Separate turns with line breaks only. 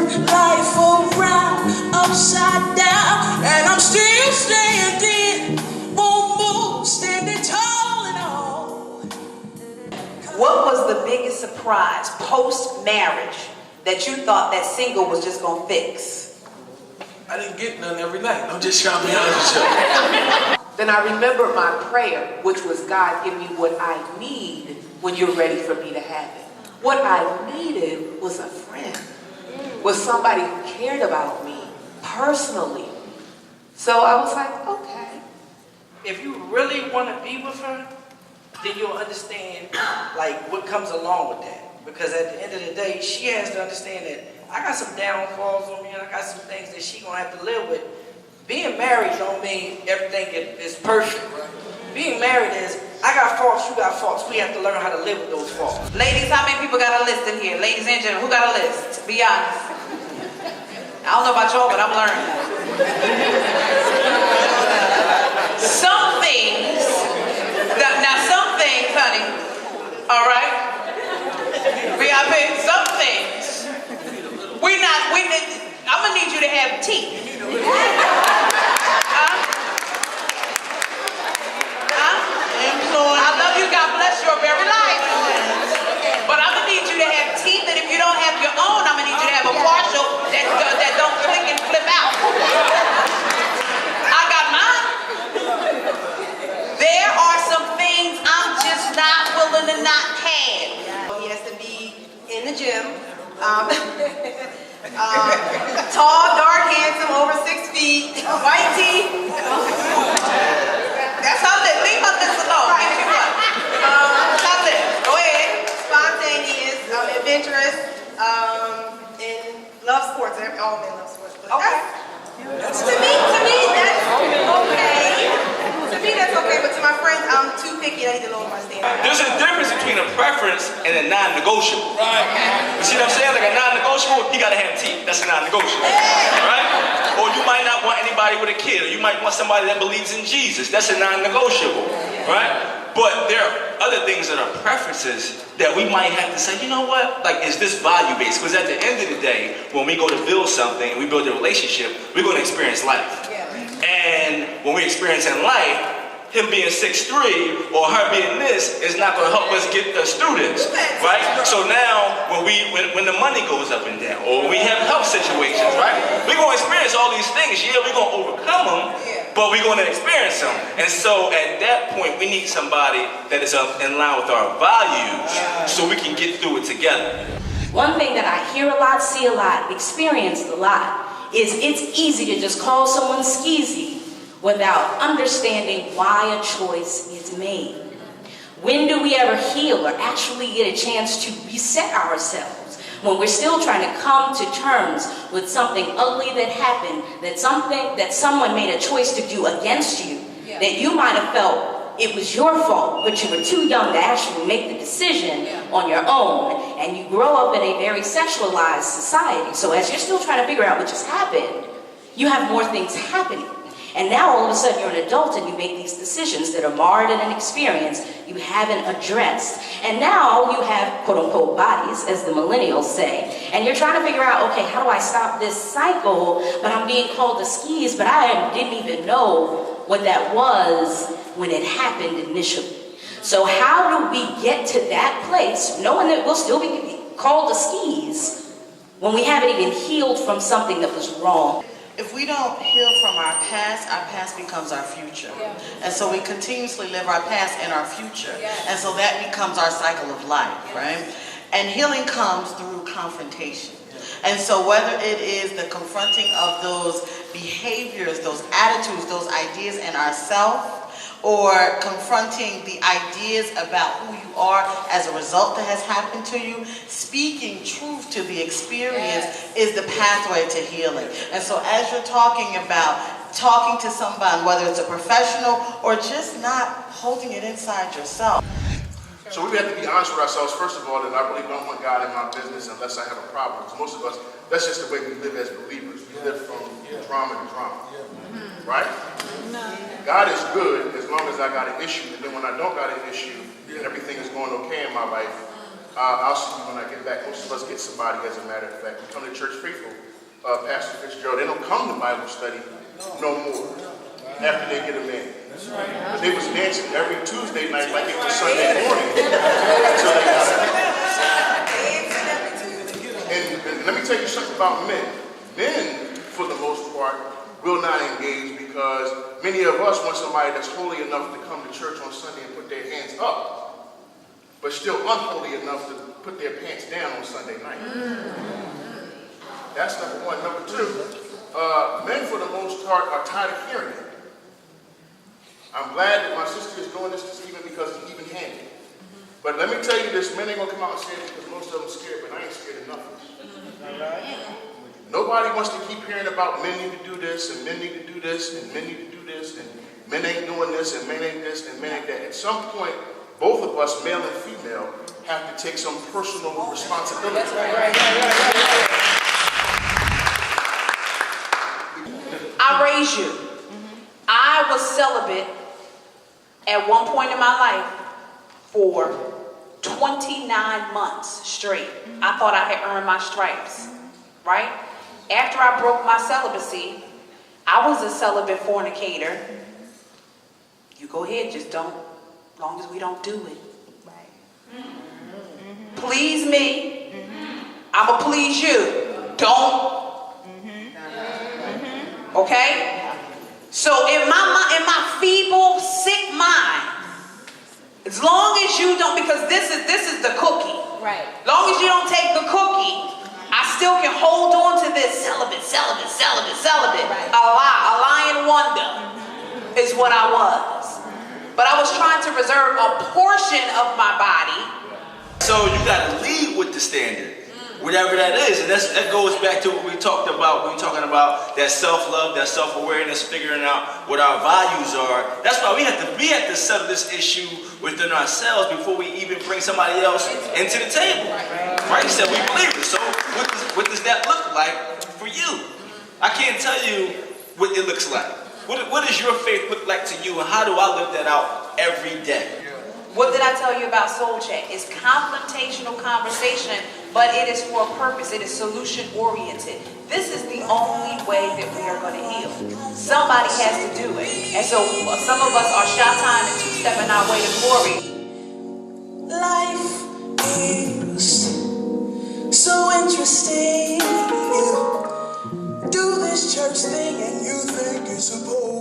turn life around, upside down, and I'm still standing, boom, boom, standing tall and all.
What was the biggest surprise post-marriage that you thought that single was just gonna fix?
I didn't get none every night. I'm just trying to be honest with you.
Then I remembered my prayer, which was, God, give me what I need when you're ready for me to have it. What I needed was a friend, was somebody who cared about me personally. So I was like, okay.
If you really want to be with her, then you'll understand like what comes along with that. Because at the end of the day, she has to understand that I got some downfalls on me and I got some things that she gonna have to live with. Being married don't mean everything is perfect. Being married is, I got faults, you got faults. We have to learn how to live with those faults.
Ladies, how many people got a list in here? Ladies and gentlemen, who got a list? Be honest. I don't know about y'all, but I'm learning. Some things, now some things, honey, all right? VIP, some things, I'm gonna need you to have teeth. I love you, God bless your very life. But I'm gonna need you to have teeth, and if you don't have your own, I'm gonna need you to have a partial that don't click and flip out. I got mine. There are some things I'm just not willing to not have.
He has to be in the gym. Tall, dark, handsome, over 6 feet, white teeth.
That's how they leave her this alone. Give me one. That's it. Go ahead.
Spontaneous, adventurous, and love sports. All men love sports. But
Okay.
To me, that's okay. To me, that's okay. But to my friends, I'm too picky. I need to lower my standards.
There's a difference between a preference and a non-negotiable. Right. You see what I'm saying? Like a non-negotiable, he gotta have teeth. That's a non-negotiable. Right? Or you might not want anybody with a kid, or you might want somebody that believes in Jesus. That's a non-negotiable. Right? But there are other things that are preferences that we might have to say, you know what? Like, is this value-based? Because at the end of the day, when we go to build something and we build a relationship, we're going to experience life. And when we experience in life, him being 6'3" or her being this is not going to help us get the students, right? So now, when the money goes up and down, or we have health situations, right? We're going to experience all these things. Yeah, we're going to overcome them, but we're going to experience them. And so at that point, we need somebody that is in line with our values so we can get through it together.
One thing that I hear a lot, see a lot, experience a lot, is it's easy to just call someone skeezy without understanding why a choice is made. When do we ever heal or actually get a chance to reset ourselves when we're still trying to come to terms with something ugly that happened, that someone made a choice to do against you, that you might have felt it was your fault, but you were too young to actually make the decision on your own, and you grow up in a very sexualized society. So as you're still trying to figure out what just happened, you have more things happening. And now all of a sudden you're an adult and you make these decisions that are marred in an experience you haven't addressed. And now you have quote unquote bodies, as the millennials say, and you're trying to figure out, okay, how do I stop this cycle? But I'm being called to skis, but I didn't even know what that was when it happened initially. So how do we get to that place, knowing that we'll still be called to skis, when we haven't even healed from something that was wrong?
If we don't heal from our past becomes our future. And so we continuously live our past and our future. And so that becomes our cycle of life, right? And healing comes through confrontation. And so whether it is the confronting of those behaviors, those attitudes, those ideas in ourselves, or confronting the ideas about who you are as a result that has happened to you, speaking truth to the experience is the pathway to healing. And so as you're talking about talking to someone, whether it's a professional or just not holding it inside yourself.
So we have to be honest with ourselves, first of all, that I really don't want God in my business unless I have a problem. Because most of us, that's just the way we live as believers. We live from drama to drama. Right? God is good as long as I got an issue. And then when I don't got an issue and everything is going okay in my life, I'll see you when I get back. Most of us get somebody, as a matter of fact. We come to church faithful Pastor Fitzgerald, they don't come to Bible study no more after they get a man. But they was dancing every Tuesday night like it was Sunday morning until they got it. And let me tell you something about men. Men, for the most part, will not engage because many of us want somebody that's holy enough to come to church on Sunday and put their hands up, but still unholy enough to put their pants down on Sunday night. That's number one. Number two, men for the most part are tired of hearing it. I'm glad that my sister is doing this evening because it's even-handed. But let me tell you this, men ain't gonna come out and say it because most of them scared, but I ain't scared of nothing. Nobody wants to keep hearing about men need to do this, and men need to do this, and men need to do this, and men ain't doing this, and men ain't this, and men ain't that. At some point, both of us, male and female, have to take some personal responsibility.
That's right.
I raised you. I was celibate at one point in my life for 29 months straight. I thought I had earned my stripes, right? After I broke my celibacy, I was a celibate fornicator. You go ahead, just don't, as long as we don't do it. Please me, I'ma please you. Don't. Okay? So in my feeble, sick mind, as long as you don't, because this is the cookie.
Right.
As long as you don't take the cookie, I still can hold on to this celibate.
Right.
A lying wonder is what I was. But I was trying to reserve a portion of my body.
So you gotta lead with the standard, whatever that is, and that goes back to what we talked about. We were talking about that self-love, that self-awareness, figuring out what our values are. That's why we have to settle this issue within ourselves before we even bring somebody else into the table. Right? He said we believe it. So what does that look like for you? I can't tell you what it looks like. What does your faith look like to you, and how do I live that out every day?
What did I tell you about Soul Check? It's confrontational conversation, but it is for a purpose. It is solution-oriented. This is the only way that we are going to heal. Somebody has to do it. And so some of us are shot time and two-stepping our way to glory.
Life is so interesting. You do this church thing and you think it's supposed